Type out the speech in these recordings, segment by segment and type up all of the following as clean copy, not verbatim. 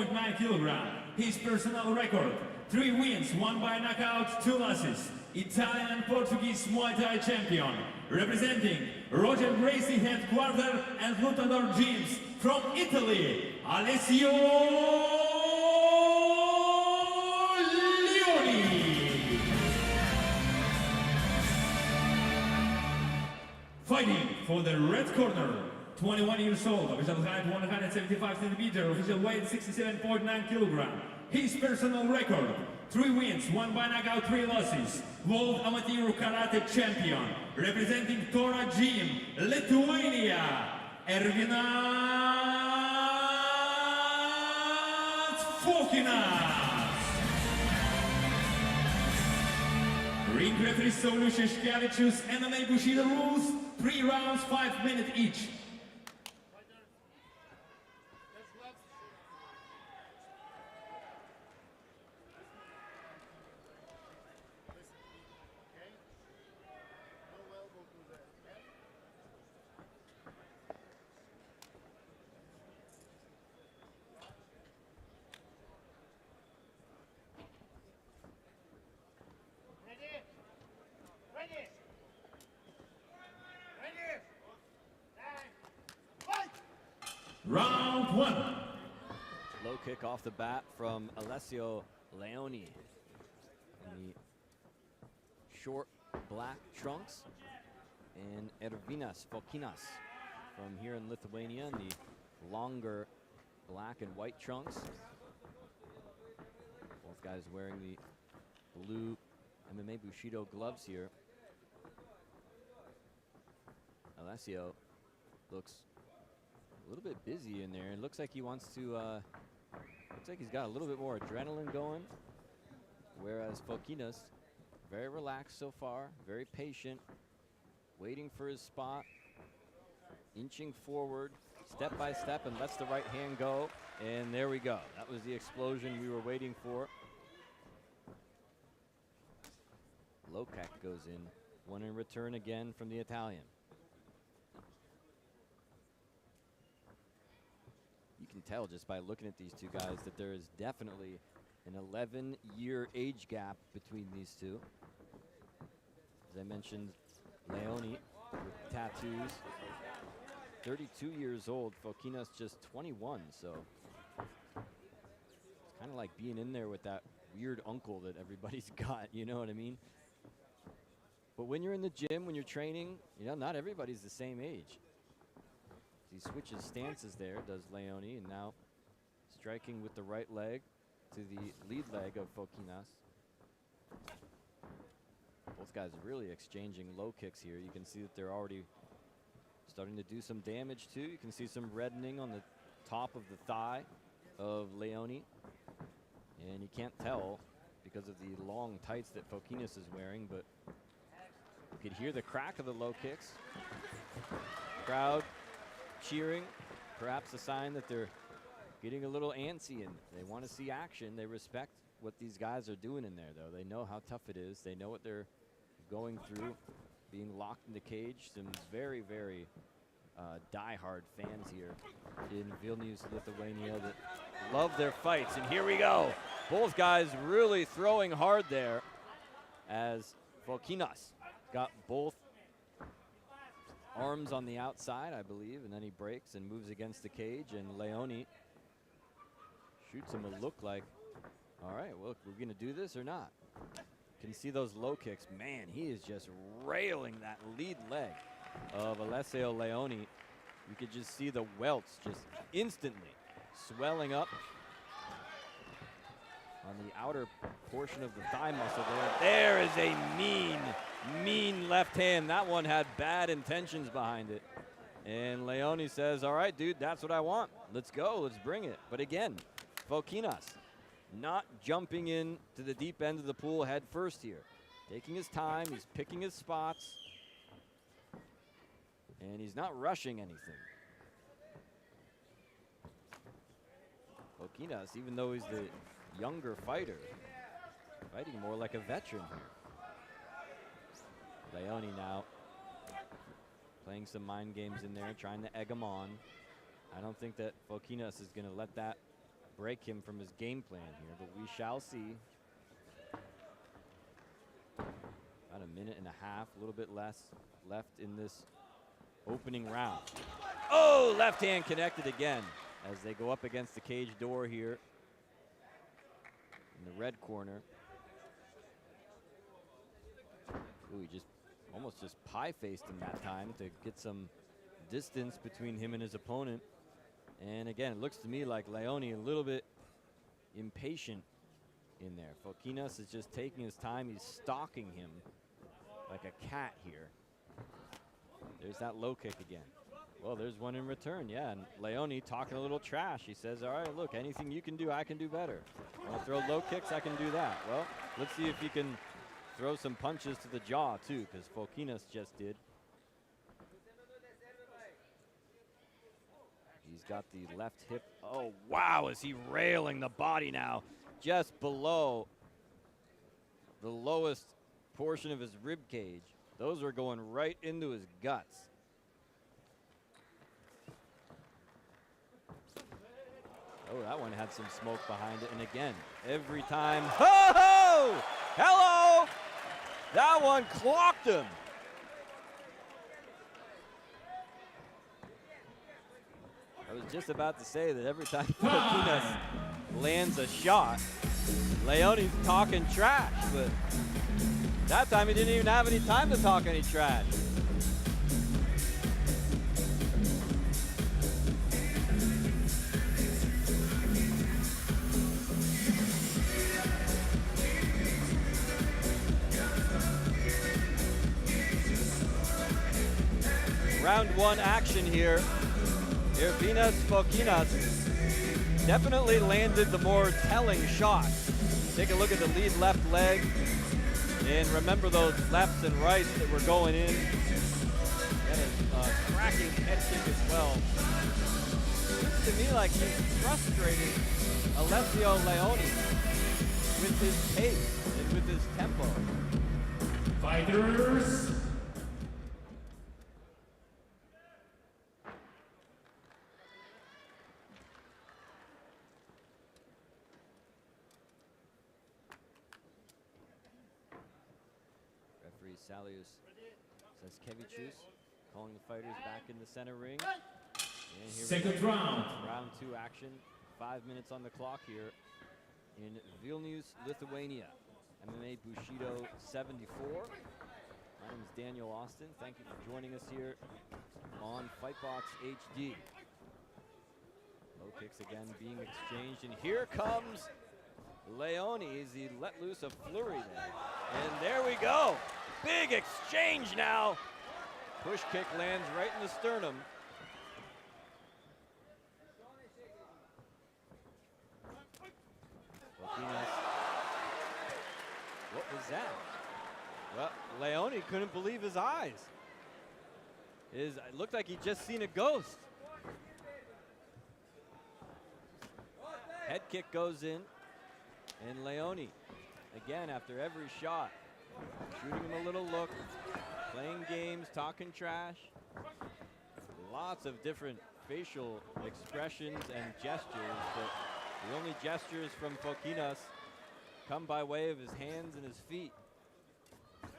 67.9 kilogram. His personal record: 3 wins, 1 by knockout, 2 losses. Italian and Portuguese Muay Thai champion, representing Roger Gracie headquarters and Lutador gyms from Italy, Alessio Leoni. Fighting for the red corner, 21 years old, official height 175 centimeters, official weight 67.9 kilogram. His personal record: 3 wins, 1 by knockout, 3 losses. World Amateur Karate Champion, representing Tora Gym, Lithuania, Ervinas Fokinas. Ring referee Saulius Šeškevičius, MMA Bushido rules, 3 rounds, 5 minutes each. Round 1. Low kick off the bat from Alessio Leoni in the short black trunks, and Ervinas Fokinas from here in Lithuania in the longer black and white trunks. Both guys wearing the blue MMA Bushido gloves here. Alessio looks a little bit busy in there. It looks like he wants to, looks like he's got a little bit more adrenaline going. Whereas Fokinas, very relaxed so far, very patient, waiting for his spot, inching forward, step by step, and lets the right hand go. And there we go. That was the explosion we were waiting for. Low kick goes in. One in return again from the Italian. You can tell just by looking at these two guys that there is definitely an 11-year age gap between these two. As I mentioned, Leoni with tattoos, 32 years old. Fokinas just 21, so it's kind of like being in there with that weird uncle that everybody's got, you know what I mean? But when you're in the gym, when you're training, you know, not everybody's the same age. He switches stances there, does Leoni, and now striking with the right leg to the lead leg of Fokinas. Both guys really exchanging low kicks here. You can see that they're already starting to do some damage too. You can see some reddening on the top of the thigh of Leoni. And you can't tell because of the long tights that Fokinas is wearing, but you could hear the crack of the low kicks. Crowd cheering, perhaps a sign that they're getting a little antsy and they want to see action. They respect what these guys are doing in there, though. They know how tough it is. They know what they're going through, being locked in the cage. Some very, very die-hard fans here in Vilnius, Lithuania that love their fights. And here we go. Both guys really throwing hard there as Fokinas got both arms on the outside, I believe, and then he breaks and moves against the cage, and Leoni shoots him a look like, all right, well, we're gonna do this or not. Can you see those low kicks? Man, he is just railing that lead leg of Alessio Leoni. You could just see the welts just instantly swelling up on the outer portion of the thigh muscle there. There is a mean left hand. That one had bad intentions behind it. And Leoni says, all right, dude, that's what I want. Let's go, let's bring it. But again, Fokinas not jumping in to the deep end of the pool head first here. Taking his time, he's picking his spots. And he's not rushing anything. Fokinas, even though he's the younger fighter, fighting more like a veteran here. Leoni now playing some mind games in there, trying to egg him on. I don't think that Fokinas is going to let that break him from his game plan here, but we shall see. About a minute and a half, a little bit less left in this opening round. Oh, left hand connected again as they go up against the cage door here in the red corner. Ooh, he just almost just pie-faced him that time to get some distance between him and his opponent. And again, it looks to me like Leoni a little bit impatient in there. Fokinas is just taking his time. He's stalking him like a cat here. There's that low kick again. Well, there's one in return, yeah. And Leoni talking a little trash. He says, all right, look, anything you can do, I can do better. Want to throw low kicks, I can do that. Well, let's see if he can throw some punches to the jaw, too, because Fokinas just did. He's got the left hip. Oh, wow, is he railing the body now just below the lowest portion of his rib cage. Those are going right into his guts. Oh, that one had some smoke behind it. And again, every time. Oh, hello! That one clocked him. I was just about to say that every time Fokinas lands a shot, Leoni's talking trash, but that time he didn't even have any time to talk any trash. Round one action here. Ervinas Fokinas definitely landed the more telling shot. Take a look at the lead left leg. And remember those lefts and rights that were going in. And a cracking head kick as well. Looks to me like he's frustrating Alessio Leoni with his pace and with his tempo. Fighters. Salius Saskevicius calling the fighters back in the center ring. And here Second round. Round two action. 5 minutes on the clock here in Vilnius, Lithuania. MMA Bushido 74. My name is Daniel Austin. Thank you for joining us here on Fightbox HD. Low kicks again being exchanged. And here comes Leoni as he let loose a flurry there. And there we go. Big exchange now. Push kick lands right in the sternum. Fokinas. What was that? Well, Leoni couldn't believe his eyes. It looked like he'd just seen a ghost. Head kick goes in. And Leoni, again, after every shot, shooting him a little look, playing games, talking trash. Lots of different facial expressions and gestures, but the only gestures from Fokinas come by way of his hands and his feet.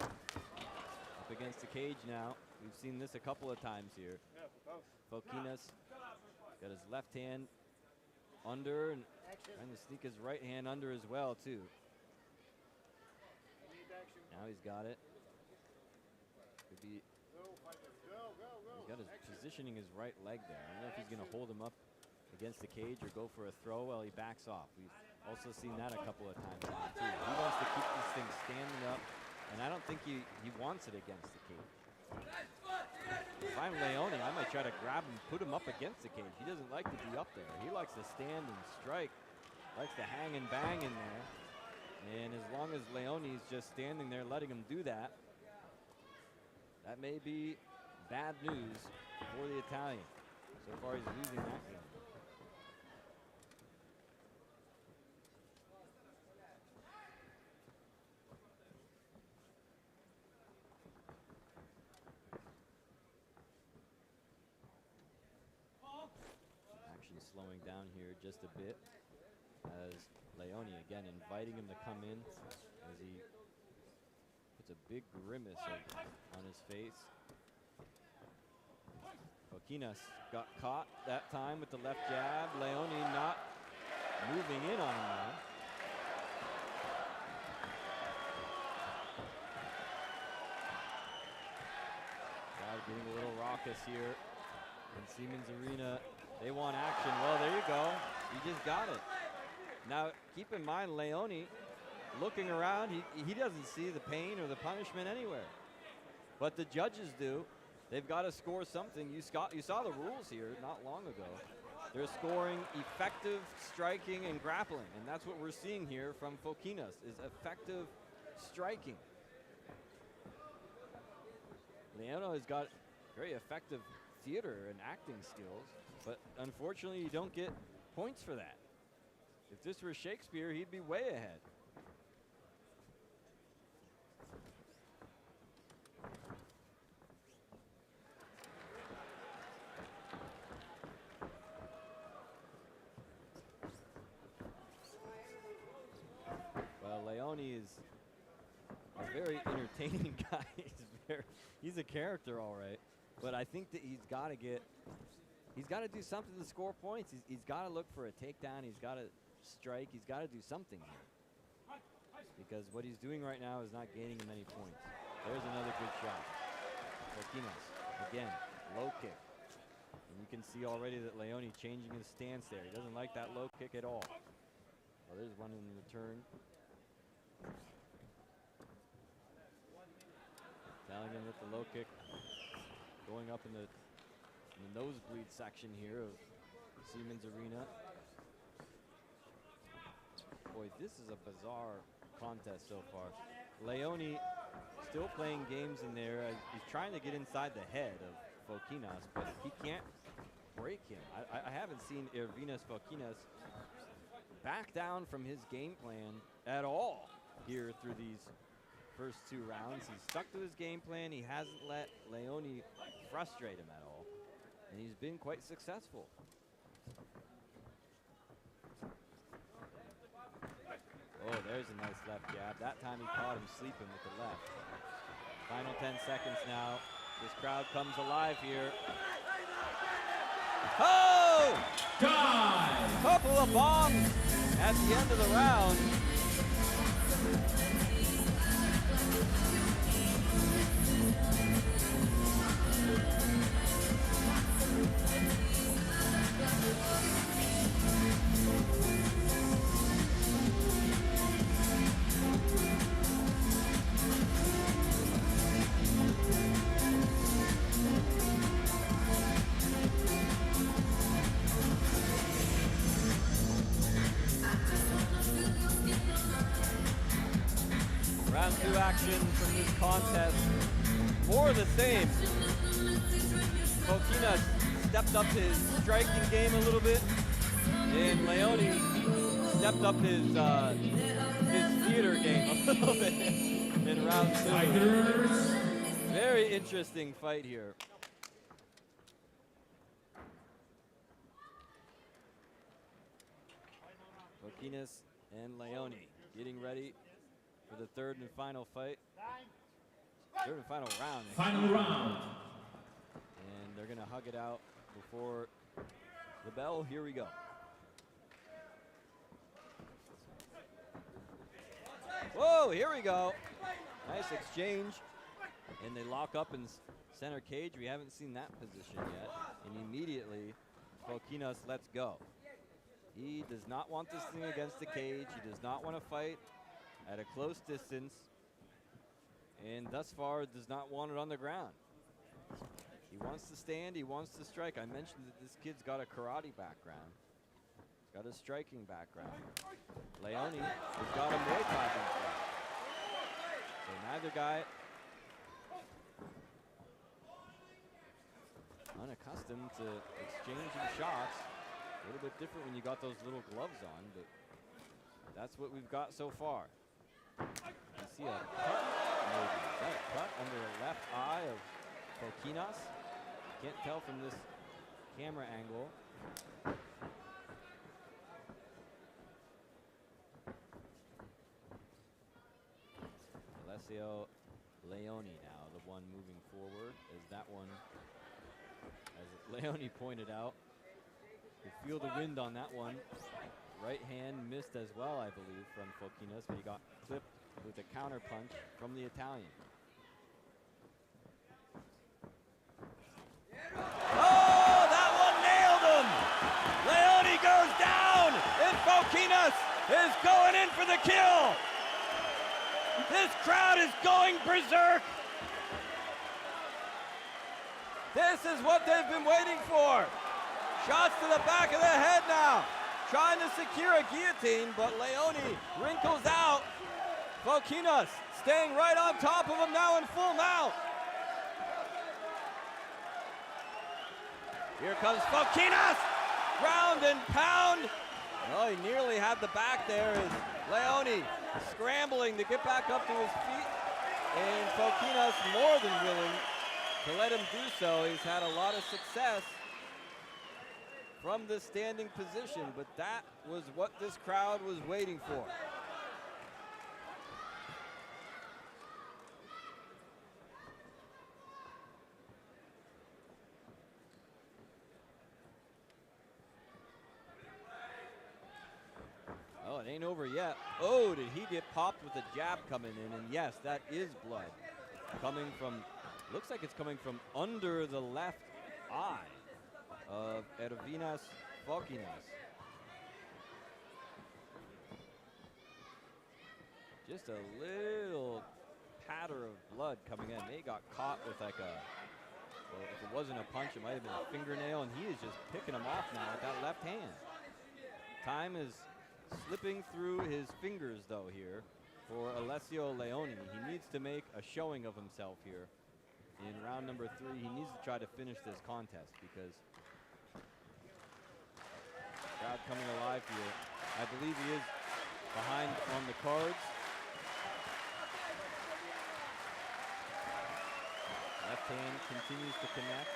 Up against the cage now. We've seen this a couple of times here. Fokinas got his left hand under and trying to sneak his right hand under as well, too. Now he's got it. Could be. He's got his positioning his right leg there. I don't know if he's going to hold him up against the cage or go for a throw while he backs off. We've also seen that a couple of times now, too. He wants to keep this thing standing up, and I don't think he wants it against the cage. If I'm Leoni, I might try to grab him, put him up against the cage. He doesn't like to be up there. He likes to stand and strike, likes to hang and bang in there. And as long as Leoni's just standing there letting him do that, that may be bad news for the Italian. So far he's losing that game. Action slowing down here just a bit. Leoni again inviting him to come in as he puts a big grimace on his face. Fokinas got caught that time with the left jab. Leoni not moving in on him now. Crowd getting a little raucous here in Siemens Arena. They want action. Well, there you go. You just got it. Now, keep in mind, Leoni looking around, he doesn't see the pain or the punishment anywhere. But the judges do. They've got to score something. You saw the rules here not long ago. They're scoring effective striking and grappling, and that's what we're seeing here from Fokinas, is effective striking. Leoni has got very effective theater and acting skills, but unfortunately you don't get points for that. If this were Shakespeare, he'd be way ahead. Well, Leoni is a very entertaining guy. He's a character, all right. But I think that he's got to do something to score points. He's got to look for a takedown. He's got to strike. He's got to do something here. Because what he's doing right now is not gaining him any points. There's another good shot. Fokinas, again, low kick. And you can see already that Leoni changing his stance there. He doesn't like that low kick at all. Well, there's one in return. Telling him that the low kick going up in the nosebleed section here of Siemens Arena. Boy, this is a bizarre contest so far. Leoni still playing games in there. He's trying to get inside the head of Fokinas, but he can't break him. I haven't seen Ervinas Fokinas back down from his game plan at all here through these first two rounds. He's stuck to his game plan. He hasn't let Leoni frustrate him at all, and he's been quite successful. Oh, there's a nice left jab. That time he caught him sleeping with the left. Final 10 seconds now. This crowd comes alive here. Oh! Time! Couple of bombs at the end of the round. Round two action from this contest. More of the same. Fokinas stepped up his striking game a little bit, and Leoni stepped up his theater game a little bit in round two. Fighters. Very interesting fight here. Fokinas and Leoni getting ready for the third and final fight. Third and final round. Final round. And they're gonna hug it out before the bell. Here we go. Whoa, here we go. Nice exchange. And they lock up in center cage. We haven't seen that position yet. And immediately, Fokinas lets go. He does not want this thing against the cage. He does not want to fight at a close distance. And thus far, does not want it on the ground. He wants to stand. He wants to strike. I mentioned that this kid's got a karate background. He's got a striking background. Leoni has got a Muay Thai background. So neither guy unaccustomed to exchanging shots. A little bit different when you got those little gloves on, but that's what we've got so far. You see a cut, maybe. Is that a cut under the left eye of Fokinas? Can't tell from this camera angle. Alessio Leoni now, the one moving forward, as that one, as Leoni pointed out, you feel the wind on that one. Right hand missed as well, I believe, from Fokinas, but he got clipped with a counter punch from the Italian. Oh, that one nailed him! Leoni goes down, and Fokinas is going in for the kill! This crowd is going berserk! This is what they've been waiting for! Shots to the back of the head now! Trying to secure a guillotine, but Leoni wrinkles out. Fokinas staying right on top of him now in full mount. Here comes Fokinas, ground and pound. Oh, he nearly had the back there as Leoni scrambling to get back up to his feet. And Fokinas more than willing to let him do so. He's had a lot of success from the standing position, but that was what this crowd was waiting for. Oh, it ain't over yet. Oh, did he get popped with a jab coming in? And yes, that is blood coming from, looks like it's coming from under the left eye of Ervinas Fokinas. Just a little patter of blood coming in. They got caught with like a, well, if it wasn't a punch, it might have been a fingernail, and he is just picking them off now with that left hand. Time is slipping through his fingers, though, here for Alessio Leoni. He needs to make a showing of himself here. In round number 3, he needs to try to finish this contest because crowd coming alive here. I believe he is behind on the cards. Left hand continues to connect.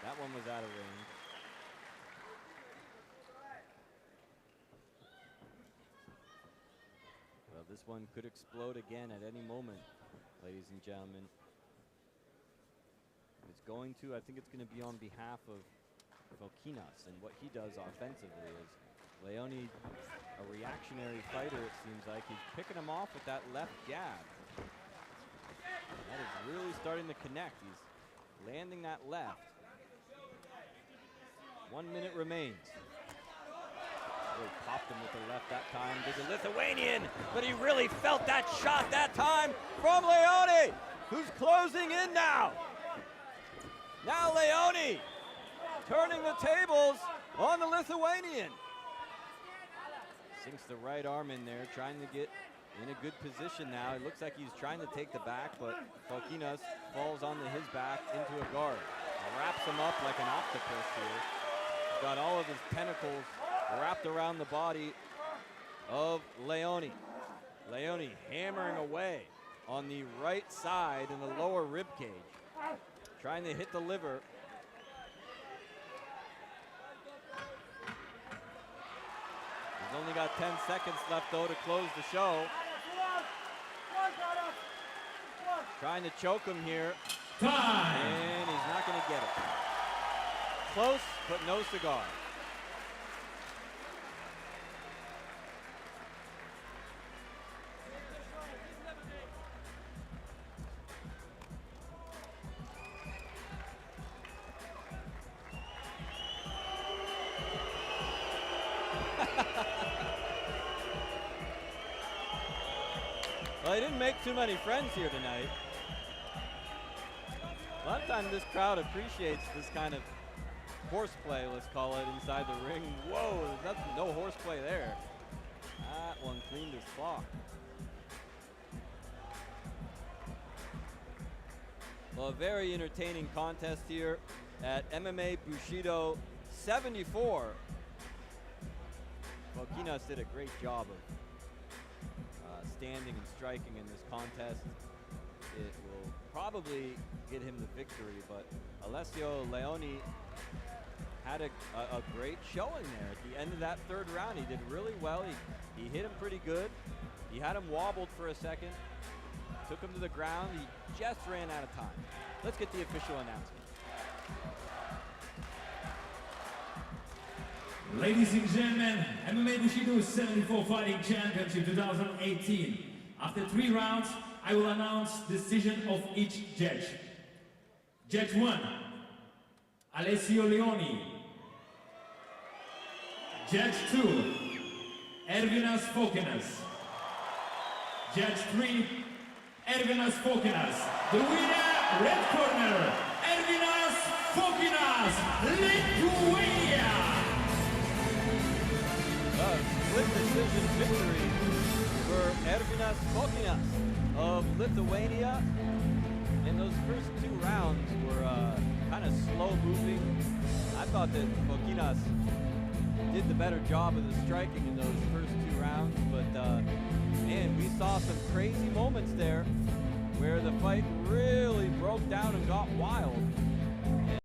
That one was out of range. Well, this one could explode again at any moment, ladies and gentlemen. It's going to, I think it's going to be on behalf of Fokinas, and what he does offensively is Leoni, a reactionary fighter, it seems like. He's picking him off with that left jab. That is really starting to connect. He's landing that left. 1 minute remains. Oh, he popped him with the left that time. Did the Lithuanian, but he really felt that shot that time from Leoni, who's closing in now. Now Leoni turning the tables on the Lithuanian. Sinks the right arm in there, trying to get in a good position now. It looks like he's trying to take the back, but Fokinas falls onto his back into a guard. Wraps him up like an octopus here. He's got all of his tentacles wrapped around the body of Leoni. Leoni hammering away on the right side in the lower rib cage, trying to hit the liver. He's only got 10 seconds left, though, to close the show. Trying to choke him here. Time. And he's not going to get it. Close, but no cigar. Well, he didn't make too many friends here tonight. A lot of times this crowd appreciates this kind of horseplay, let's call it, inside the ring. Whoa, there's no horseplay there. That one cleaned his clock. Well, a very entertaining contest here at MMA Bushido 74. Fokinas did a great job of standing and striking in this contest. It will probably get him the victory, but Alessio Leoni had a great showing there. At the end of that third round, he did really well. He hit him pretty good. He had him wobbled for a second, took him to the ground. He just ran out of time. Let's get the official announcement. Ladies and gentlemen, MMA Bushido 74 Fighting Championship 2018. After 3 rounds, I will announce decision of each judge. Judge 1, Alessio Leoni. Judge 2, Ervinas Fokinas. Judge 3, Ervinas Fokinas. The winner, red corner, Ervinas Fokinas, Lithuania. A split decision victory for Ervinas Fokinas of Lithuania. And those first 2 rounds were kind of slow moving. I thought that Fokinas did the better job of the striking in those first 2 rounds, but man, we saw some crazy moments there where the fight really broke down and got wild.